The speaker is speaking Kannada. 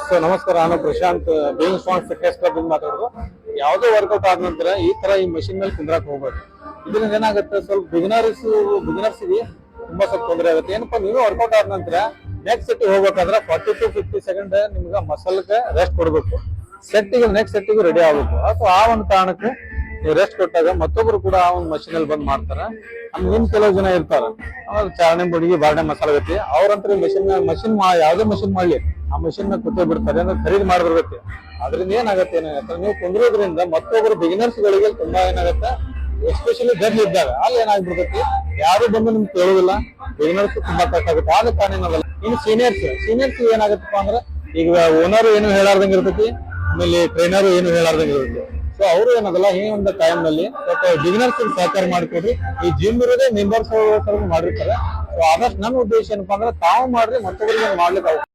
ಸೊ ನಮಸ್ಕಾರ, ನಾನು Prashant being strong fitness club ಇಂದ ಮಾತಾಡೋದು. ಯಾವುದೇ ವರ್ಕೌಟ್ ಆದ ನಂತರ ಈ ಮಷಿನ್ ಮೇಲೆ ಕುಂದ್ರಕ್ ಹೋಗ್ಬೇಕು. ಇದರಿಂದ ಏನಾಗುತ್ತೆ, ಸ್ವಲ್ಪ ಬಿಗಿನರ್ಸ್ಗೆ ತುಂಬಾ ಸ್ವಲ್ಪ ತೊಂದರೆ ಆಗುತ್ತೆ. ಏನಪ್ಪಾ, ನೀವು ವರ್ಕೌಟ್ ಆದ ನಂತರ ನೆಕ್ಸ್ಟ್ ಸೆಟ್ ಹೋಗ್ಬೇಕಾದ್ರೆ 40 to 50 ಸೆಕೆಂಡ್ ನಿಮ್ಗೆ ಮಸಲ್ಗೆ ರೆಸ್ಟ್ ಕೊಡ್ಬೇಕು. ನೆಕ್ಸ್ಟ್ ಸೆಟ್ಟಿಗೆ ರೆಡಿ ಆಗ್ಬೇಕು. ಅಥವಾ ಆ ಒಂದು ಕಾರಣಕ್ಕೆ ರೆಸ್ಟ್ ಕೊಟ್ಟಾಗ ಮತ್ತೊಬ್ರು ಕೂಡ ಆ ಒಂದು ಮಷಿನ್ ಅಲ್ಲಿ ಬಂದ್ ಮಾಡ್ತಾರೆ. ಇನ್ ಕೆಲವು ಜನ ಇರ್ತಾರ, ಚಾರಣೆ ಬುಡಿಗೆ ಬಾರ್ಡೆ ಮಸಾಲ ಗತಿ ಅವ್ರಂತ್ರ ಮಷಿನ್ ಯಾವ್ದೇ ಮಷಿನ್ ಮಾಡ್ಲಿ ಆ ಮಷಿನ್ ನ ಕೂತೇ ಬಿಡ್ತಾರೆ, ಅಂದ್ರೆ ಖರೀದಿ ಮಾಡಿರ್ಬೇಕು. ಅದರಿಂದ ಏನಾಗುತ್ತೆ ನೀವು ಕುಂದ್ರೋದ್ರಿಂದ ಮತ್ತೊಬ್ರು ಬಿಗಿನರ್ಸ್ ಗಳಿಗೆ ತುಂಬಾ ಏನಾಗುತ್ತೆ, ಎಸ್ಪೆಷಲಿ ಗರ್ಲ್ ಇದ್ದಾಗ ಅಲ್ಲಿ ಏನಾಗ್ಬಿಡ್ತೈತಿ, ಯಾರು ಬಂದು ನಿಮ್ಗೆ ಕೇಳೋದಿಲ್ಲ. ಬಿಗಿನರ್ಸ್ ತುಂಬಾ ಕಷ್ಟ ಆಗುತ್ತೆ. ಆದ ಕಾರಣ ಏನಲ್ಲ. ಇನ್ನು ಸೀನಿಯರ್ಸ್ ಏನಾಗತ್ತಪ್ಪ ಅಂದ್ರೆ, ಈಗ ಓನರ್ ಏನು ಹೇಳಾರ್ದಂಗ ಇರ್ತೈತಿ, ಆಮೇಲೆ ಟ್ರೈನರ್ ಏನು ಹೇಳಾರ್ದಂಗ ಇರುತ್ತೆ. ಸೊ ಅವರು ಏನದಲ್ಲ, ಈ ಒಂದು ಟೈಮ್ ನಲ್ಲಿ ಬಿಗಿನರ್ಸ್ ಸಹಕಾರ ಮಾಡ್ಕೊಡ್ರಿ. ಈ ಜಿಮ್ ಇರೋದೇ ಮೆಂಬರ್ಸ್ ಮಾಡಿರ್ತಾರೆ. ಸೊ ಆದಷ್ಟು ನನ್ನ ಉದ್ದೇಶ ಏನಪ್ಪಾ ಅಂದ್ರೆ, ತಾವು ಮಾಡ್ರಿ ಮತ್ತೊಬ್ಬರಿಗೆ ಮಾಡ್ಲಿಕ್ಕೆ